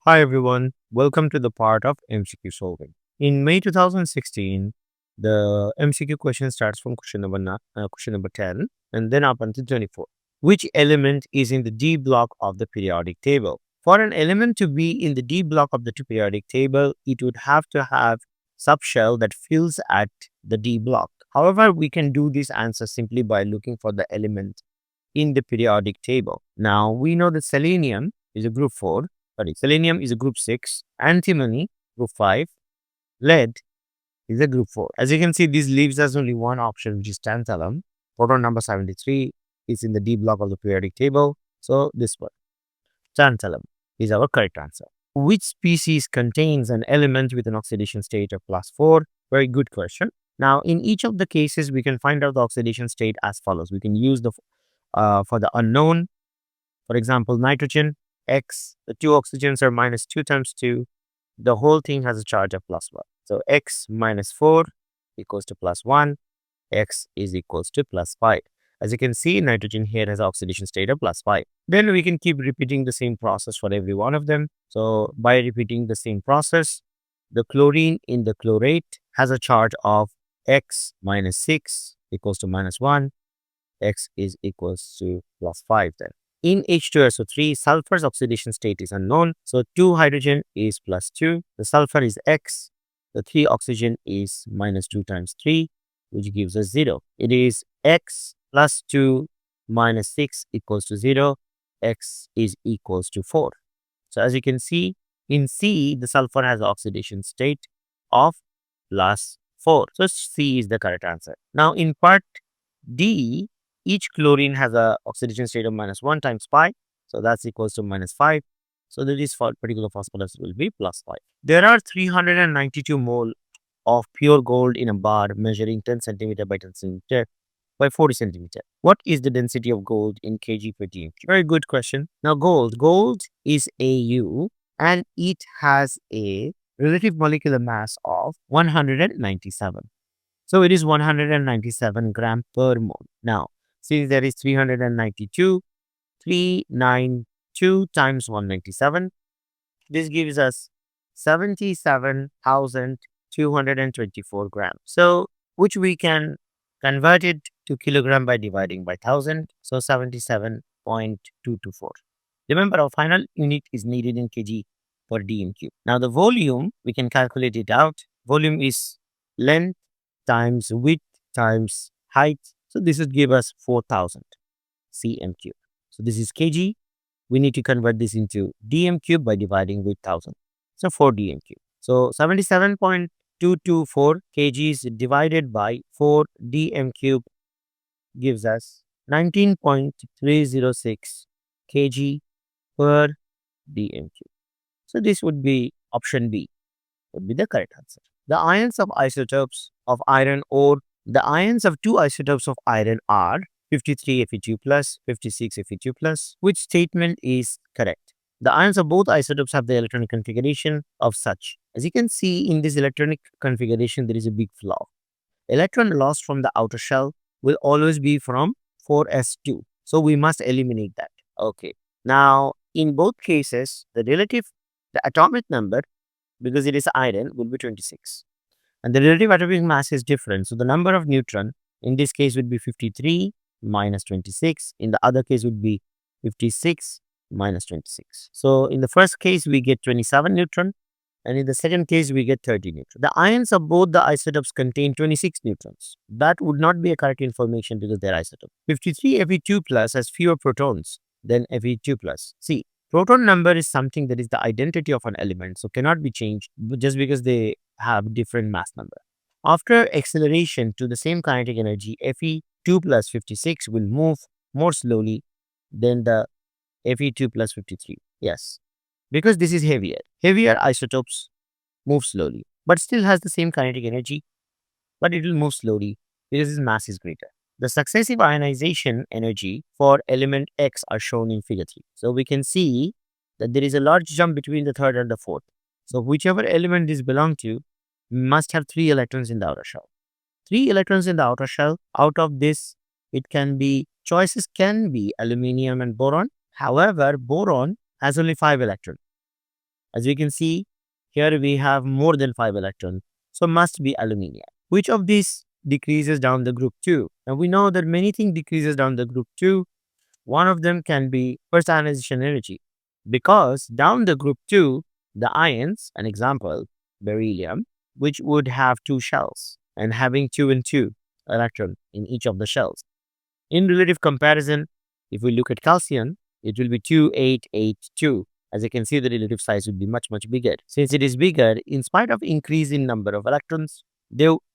Hi everyone, welcome to the part of MCQ solving. In May 2016, the MCQ question starts from question number 10 and then up until 24. Which element is in the D block of the periodic table? For an element to be in the D block of the periodic table, it would have to have subshell that fills at the D block. However, we can do this answer simply by looking for the element in the periodic table. Now, we know that selenium is a group 4. Selenium is a group 6, antimony, group 5, lead is a group 4. As you can see, this leaves us only one option, which is tantalum. Proton number 73 is in the D block of the periodic table. So this one, tantalum, is our correct answer. Which species contains an element with an oxidation state of +4? Very good question. Now, in each of the cases, we can find out the oxidation state as follows. We can use the for the unknown, for example, nitrogen, X, the two oxygens are -2 times 2. The whole thing has a charge of +1. So X minus 4 equals to +1. X is equals to +5. As you can see, nitrogen here has oxidation state of +5. Then we can keep repeating the same process for every one of them. So by repeating the same process, the chlorine in the chlorate has a charge of X minus 6 equals to -1. X is equals to +5 then. In H2SO3, sulfur's oxidation state is unknown. So 2 hydrogen is +2. The sulfur is X. The 3 oxygen is -2 times 3, which gives us 0. It is X plus 2 minus 6 equals to 0. X is equals to 4. So as you can see, in C, the sulfur has oxidation state of +4. So C is the correct answer. Now in part D, each chlorine has a oxidation state of -1 times pi. So that's equals to -5. So this particular phosphorus will be +5. There are 392 mole of pure gold in a bar measuring 10 centimeter by 10 centimeter by 40 centimeter. What is the density of gold in kg per dm? Very good question. Now gold is Au and it has a relative molecular mass of 197. So it is 197 gram per mole. Now, since there is 392, 392 times 197, this gives us 77,224 grams. So, which we can convert it to kilogram by dividing by 1000. So, 77.224. Remember, our final unit is needed in kg per dm cube. Now, the volume, we can calculate it out. Volume is length times width times height. So this would give us 4000 cm cube. So this is kg. We need to convert this into dm cube by dividing with 1000. So 4 dm cube. So 77.224 kgs divided by 4 dm cube gives us 19.306 kg per dm cube. So this would be option B, would be the correct answer. The ions of isotopes of iron ore, the ions of two isotopes of iron are 53 Fe2 plus, 56 Fe2 plus. Which statement is correct? The ions of both isotopes have the electronic configuration of such. As you can see in this electronic configuration, there is a big flaw. Electron lost from the outer shell will always be from 4s2. So we must eliminate that. Okay. Now, in both cases, the atomic number, because it is iron, will be 26. And the relative atomic mass is different. So the number of neutron in this case would be 53 minus 26. In the other case would be 56 minus 26. So in the first case, we get 27 neutron. And in the second case, we get 30 neutron. The ions of both the isotopes contain 26 neutrons. That would not be a correct information because they're isotope. 53 Fe2 plus has fewer protons than Fe2 plus. See, proton number is something that is the identity of an element, so cannot be changed just because they have different mass number. After acceleration to the same kinetic energy, Fe2 plus 56 will move more slowly than the Fe2 plus 53. Yes, because this is heavier. Heavier isotopes move slowly, but still has the same kinetic energy, but it will move slowly because its mass is greater. The successive ionization energy for element X are shown in figure 3. So we can see that there is a large jump between the third and the fourth. So whichever element this belongs to must have 3 electrons in the outer shell. 3 electrons in the outer shell. Out of this, choices can be aluminium and boron. However, boron has only 5 electrons. As we can see, here we have more than 5 electrons, so must be aluminium. Which of these decreases down the group 2? Now we know that many things decreases down the group 2. One of them can be first ionization energy, because down the group 2, the ions, an example, beryllium, which would have 2 shells and having 2 and 2 electron in each of the shells. In relative comparison, if we look at calcium, it will be 2, 8, 8, 2. As you can see, the relative size would be much, much bigger. Since it is bigger, in spite of increase in number of electrons,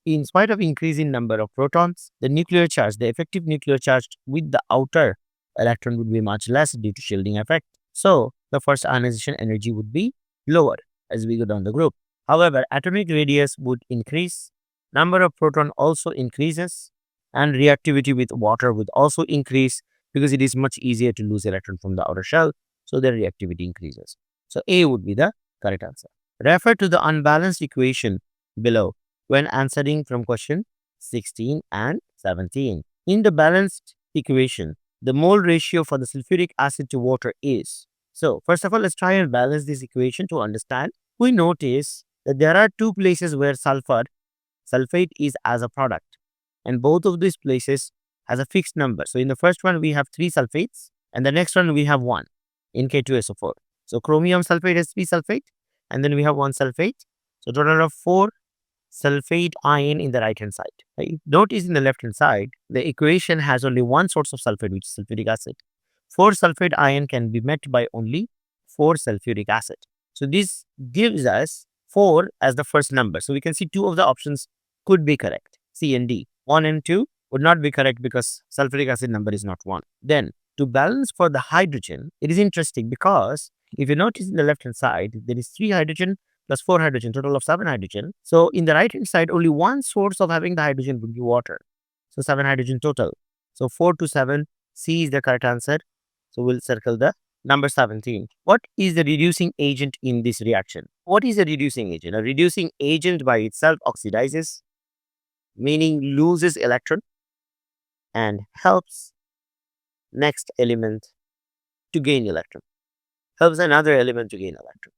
in spite of increase in number of protons, the nuclear charge, the effective nuclear charge with the outer electron would be much less due to shielding effect. So, the first ionization energy would be lower as we go down the group. However, atomic radius would increase, number of proton also increases, and reactivity with water would also increase because it is much easier to lose electron from the outer shell, so the reactivity increases. So A would be the correct answer. Refer to the unbalanced equation below when answering from question 16 and 17. In the balanced equation, the mole ratio for the sulfuric acid to water is. So first of all, let's try and balance this equation to understand. We notice that there are 2 places where sulfate is as a product, and both of these places has a fixed number. So in the first one, we have 3 sulfates, and the next one we have 1 in K2SO4. So chromium sulfate has 3 sulfate, and then we have 1 sulfate. So total of 4 sulfate ion in the right hand side. Right? Notice in the left hand side, the equation has only one source of sulfate, which is sulfuric acid. 4 sulfate ion can be met by only 4 sulfuric acid. So this gives us 4 as the first number. So we can see 2 of the options could be correct, C and D. 1 and 2 would not be correct because sulfuric acid number is not 1. Then to balance for the hydrogen, it is interesting because if you notice in the left hand side, there is 3 hydrogen plus 4 hydrogen, total of 7 hydrogen. So in the right hand side, only one source of having the hydrogen would be water. So 7 hydrogen total. So 4 to 7, C is the correct answer. So we'll circle the number 17. What is the reducing agent in this reaction? What is a reducing agent? A reducing agent by itself oxidizes, meaning loses electron, and helps next element to gain electron. Helps another element to gain electron.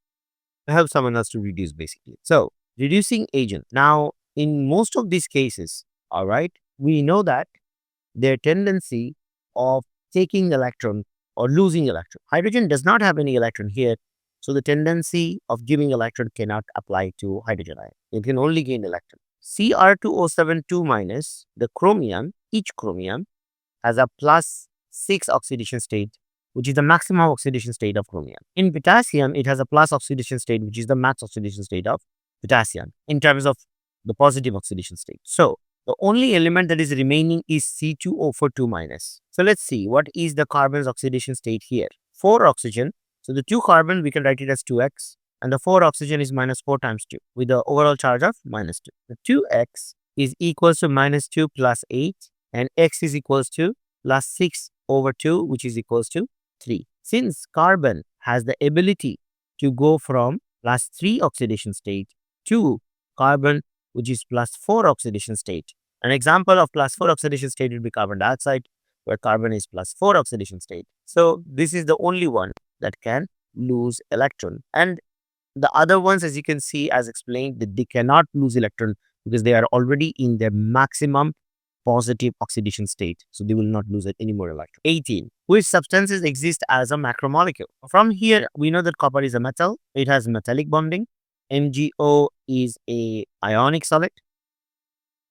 Helps someone else to reduce basically. So reducing agent. Now in most of these cases, all right, we know that their tendency of taking electron or losing electron. Hydrogen does not have any electron here. So the tendency of giving electron cannot apply to hydrogen ion. It can only gain electron. Cr2O7 minus, the chromium, each chromium has a plus 6 oxidation state, which is the maximum oxidation state of chromium. In potassium, it has a plus oxidation state, which is the max oxidation state of potassium in terms of the positive oxidation state. So the only element that is remaining is C2O42 minus. So let's see what is the carbon's oxidation state here. 4 oxygen. So the 2 carbon, we can write it as 2x. And the 4 oxygen is minus 4 times 2 with the overall charge of minus 2. The 2x is equals to minus 2 plus 8, and x is equals to plus 6 over 2, which is equals to 3. Since carbon has the ability to go from plus 3 oxidation state to carbon, which is plus 4 oxidation state. An example of plus 4 oxidation state would be carbon dioxide, where carbon is plus 4 oxidation state. So this is the only one that can lose electron. And the other ones, as you can see, as explained, that they cannot lose electron because they are already in their maximum positive oxidation state. So they will not lose it any more electron. 18. Which substances exist as a macromolecule? From here, we know that copper is a metal. It has metallic bonding. MgO is a ionic solid.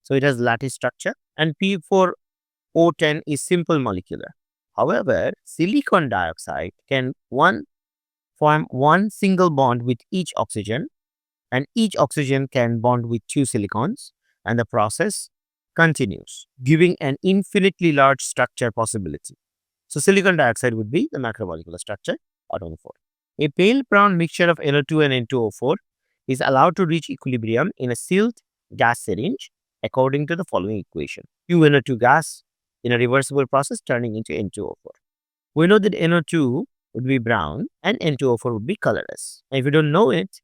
So it has lattice structure. And P4O10 is simple molecular. However, silicon dioxide can form one single bond with each oxygen, and each oxygen can bond with 2 silicons, and the process continues, giving an infinitely large structure possibility. So silicon dioxide would be the macromolecular structure out of the 4. A pale brown mixture of NO2 and N2O4 is allowed to reach equilibrium in a sealed gas syringe according to the following equation. QNO2 gas in a reversible process turning into N2O4. We know that NO2 would be brown and N2O4 would be colorless. And if you don't know it,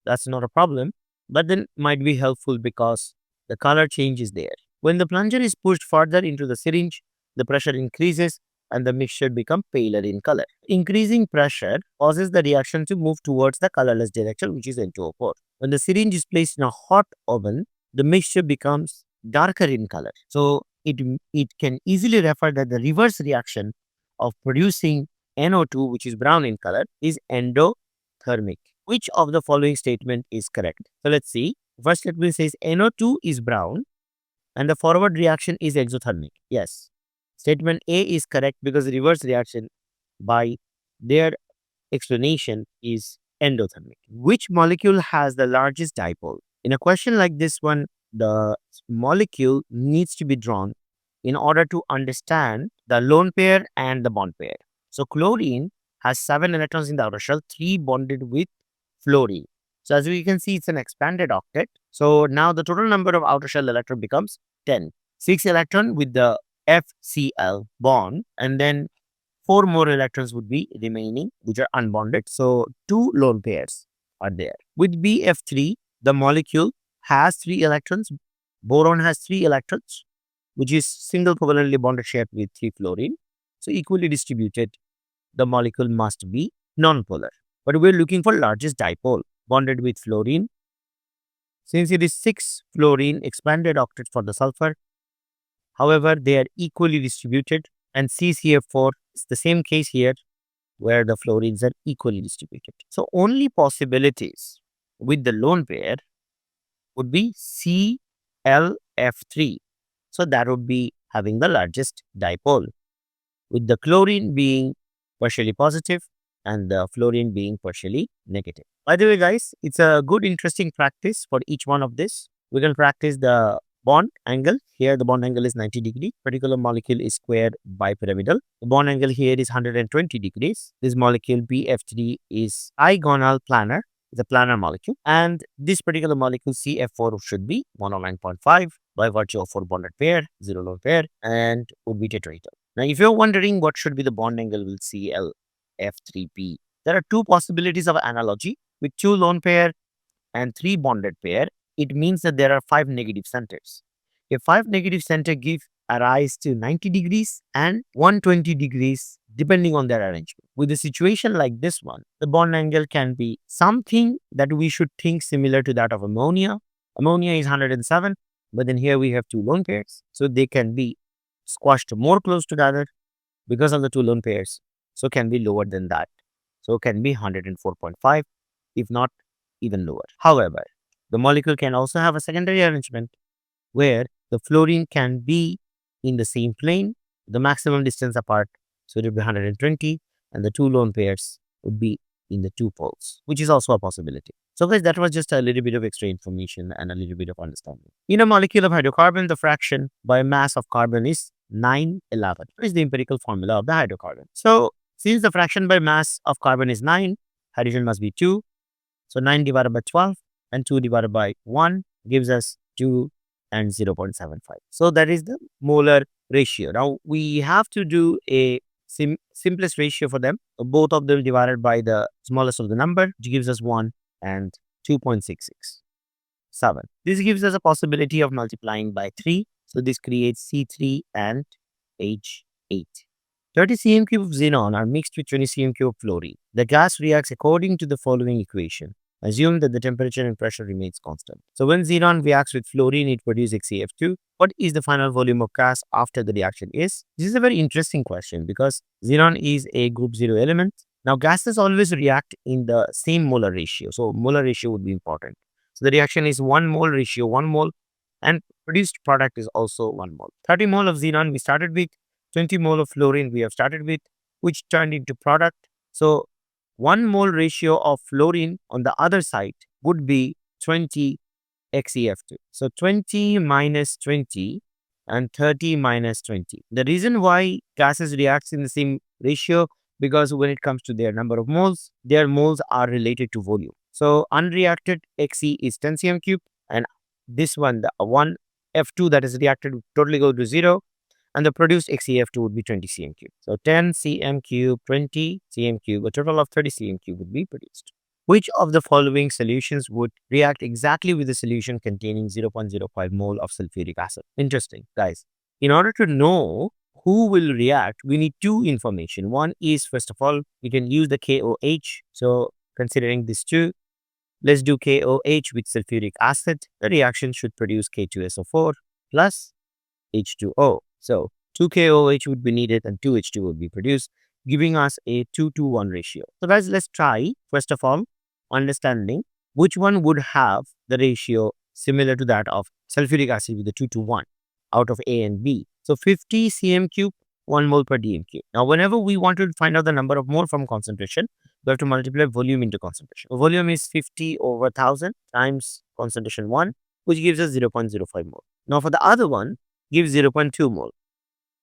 that's not a problem, but then might be helpful because the color change is there. When the plunger is pushed further into the syringe, the pressure increases and the mixture become paler in color. Increasing pressure causes the reaction to move towards the colorless direction, which is N2O4. When the syringe is placed in a hot oven, the mixture becomes darker in color. So it can easily refer that the reverse reaction of producing NO2, which is brown in color, is endothermic. Which of the following statement is correct? So let's see. First statement says NO2 is brown and the forward reaction is exothermic. Yes. Statement A is correct because the reverse reaction by their explanation is endothermic. Which molecule has the largest dipole? In a question like this one, the molecule needs to be drawn in order to understand the lone pair and the bond pair. So chlorine has 7 electrons in the outer shell, 3 bonded with fluorine. So as we can see, it's an expanded octet. So now the total number of outer shell electron becomes 10. 6 electron with the FCl bond, and then 4 more electrons would be remaining, which are unbonded. So 2 lone pairs are there. With BF3, the molecule has 3 electrons. Boron has 3 electrons, which is single covalently bonded shape with 3 fluorine. So equally distributed, the molecule must be nonpolar. But we're looking for largest dipole bonded with fluorine. Since it is 6 fluorine expanded octet for the sulfur, however, they are equally distributed, and CCF4 is the same case here where the fluorines are equally distributed. So only possibilities with the lone pair would be ClF3. So that would be having the largest dipole, with the chlorine being partially positive and the fluorine being partially negative. By the way, guys, it's a good interesting practice for each one of this. We can practice the bond angle. Here the bond angle is 90 degrees. Particular molecule is square bipyramidal. The bond angle here is 120 degrees. This molecule BF3 is igonal planar. It's a planar molecule. And this particular molecule CF4 should be 109.5 by virtue of 4 bonded pair, 0 lone pair, and would be tetrahedral. Now, if you're wondering what should be the bond angle with ClF3p, there are 2 possibilities of analogy. With 2 lone pair and 3 bonded pair, it means that there are 5 negative centers. A 5 negative center gives a rise to 90 degrees and 120 degrees depending on their arrangement. With a situation like this one, the bond angle can be something that we should think similar to that of ammonia. Ammonia is 107, but then here we have 2 lone pairs. So they can be squashed more close together because of the 2 lone pairs. So can be lower than that. So can be 104.5, if not even lower. However, the molecule can also have a secondary arrangement where the fluorine can be in the same plane, the maximum distance apart. So it would be 120, and the 2 lone pairs would be in the 2 poles, which is also a possibility. So guys, that was just a little bit of extra information and a little bit of understanding. In a molecule of hydrocarbon, the fraction by mass of carbon is 911. What is the empirical formula of the hydrocarbon? So since the fraction by mass of carbon is 9, hydrogen must be 2. So 9 divided by 12 and 2 divided by 1 gives us 2 and 0.75. So that is the molar ratio. Now we have to do a simplest ratio for them. Both of them divided by the smallest of the number, which gives us 1 and 2.667. This gives us a possibility of multiplying by 3. So this creates C3 and H8. 30 cm cube of xenon are mixed with 20 cm cube of fluorine. The gas reacts according to the following equation. Assume that the temperature and pressure remains constant. So when xenon reacts with fluorine, it produces XeF2. What is the final volume of gas after the reaction is? This is a very interesting question because xenon is a group 0 element. Now gases always react in the same molar ratio. So molar ratio would be important. So the reaction is 1 mole ratio 1 mole, and produced product is also 1 mole. 30 mole of xenon we started with, 20 mole of fluorine we have started with, which turned into product. So 1 mole ratio of fluorine on the other side would be 20 XeF2. So 20 minus 20 and 30 minus 20. The reason why gases react in the same ratio, because when it comes to their number of moles, their moles are related to volume. So unreacted Xe is 10 cm cube, and this one, the 1 F2 that is reacted would totally go to 0. And the produced XeF2 would be 20 cm cube. So 10 cm cube, 20 cm cube, a total of 30 cm cube would be produced. Which of the following solutions would react exactly with the solution containing 0.05 mole of sulfuric acid? Interesting, guys. In order to know who will react, we need two information. One is, first of all, we can use the KOH. So considering these two, let's do KOH with sulfuric acid. The reaction should produce K2SO4 plus H2O. So 2 KOH would be needed and 2 H2 would be produced, giving us a 2:1 ratio. So guys, let's try, first of all, understanding which one would have the ratio similar to that of sulfuric acid with the 2:1 out of A and B. So 50 cm cube, 1 mole per dm cube. Now, whenever we want to find out the number of mole from concentration, we have to multiply volume into concentration. Volume is 50 over 1000 times concentration 1, which gives us 0.05 mole. Now, for the other one, gives 0.2 mole.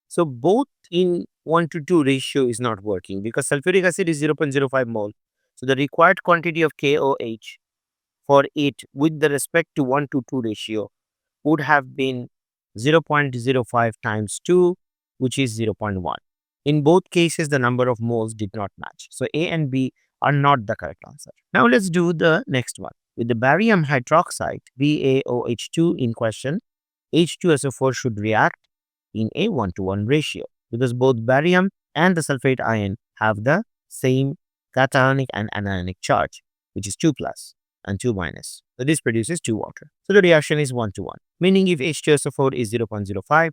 So both in 1:2 ratio is not working because sulfuric acid is 0.05 mole. So the required quantity of KOH for it with the respect to 1:2 ratio would have been 0.05 times 2, which is 0.1. In both cases, the number of moles did not match. So A and B are not the correct answer. Now let's do the next one. With the barium hydroxide, BaOH2 in question, H2SO4 should react in a 1:1 ratio because both barium and the sulfate ion have the same cationic and anionic charge, which is 2 plus and 2 minus. So this produces 2 water. So the reaction is 1:1, meaning if H2SO4 is 0.05,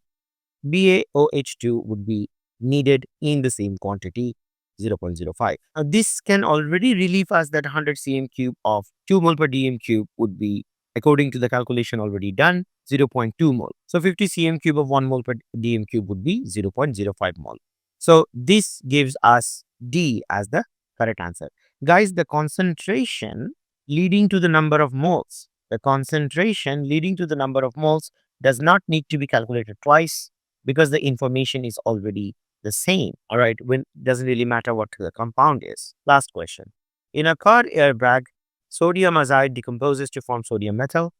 BaOH2 would be needed in the same quantity, 0.05. Now this can already relieve us that 100 cm cube of 2 mole per dm cube would be, according to the calculation already done, 0.2 mole. So 50 cm cube of 1 mole per dm cube would be 0.05 mole. So this gives us D as the correct answer. Guys, the concentration leading to the number of moles, does not need to be calculated twice because the information is already the same. All right, when doesn't really matter what the compound is. Last question. In a car airbag, sodium azide decomposes to form sodium metal.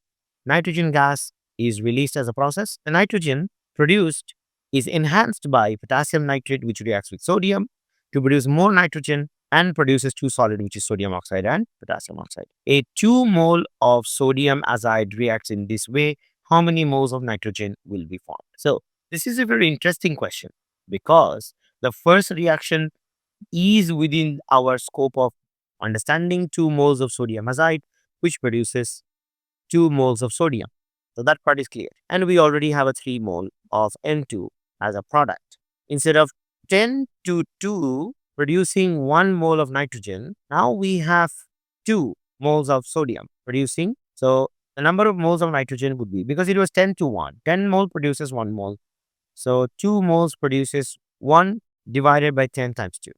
Nitrogen gas is released as a process. The nitrogen produced is enhanced by potassium nitrate, which reacts with sodium to produce more nitrogen and produces two solid, which is sodium oxide and potassium oxide. A 2 mole of sodium azide reacts in this way. How many moles of nitrogen will be formed? So this is a very interesting question because the first reaction is within our scope of understanding. 2 moles of sodium azide, which produces 2 moles of sodium. So that part is clear. And we already have a 3 mole of N2 as a product. Instead of 10 to 2 producing 1 mole of nitrogen, now we have 2 moles of sodium producing. So the number of moles of nitrogen would be, because it was 10 to 1, 10 mole produces 1 mole. So 2 moles produces 1 divided by 10 times 2,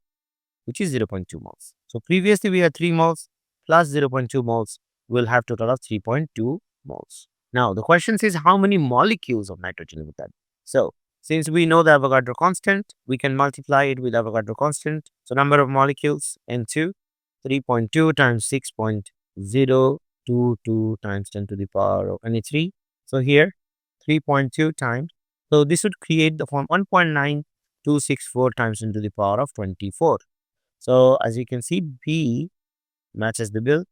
which is 0.2 moles. So previously we had 3 moles plus 0.2 moles. We'll have total of 3.2 moles. Now the question says how many molecules of nitrogen would that be? So since we know the Avogadro constant, we can multiply it with Avogadro constant. So number of molecules, N2, 3.2 times 6.022 times 10 to the power of 3. So here 3.2 times. So this would create the form 1.9264 times 10 to the power of 24. So as you can see, B matches the bill.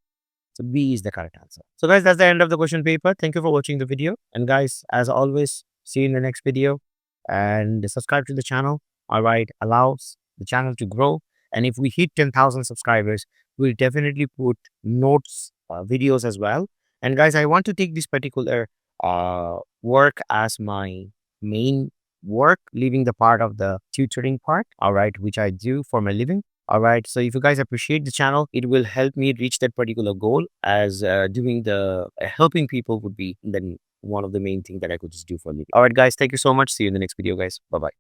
So B is the correct answer. So guys, that's the end of the question paper. Thank you for watching the video. And guys, as always, see you in the next video. And subscribe to the channel. All right, allows the channel to grow. And if we hit 10,000 subscribers, we'll definitely put notes videos as well. And guys, I want to take this particular work as my main work, leaving the part of the tutoring part, all right, which I do for my living. All right, so if you guys appreciate the channel, it will help me reach that particular goal, as doing the helping people would be then one of the main things that I could just do for a living. All right, guys, thank you so much. See you in the next video, guys. Bye-bye.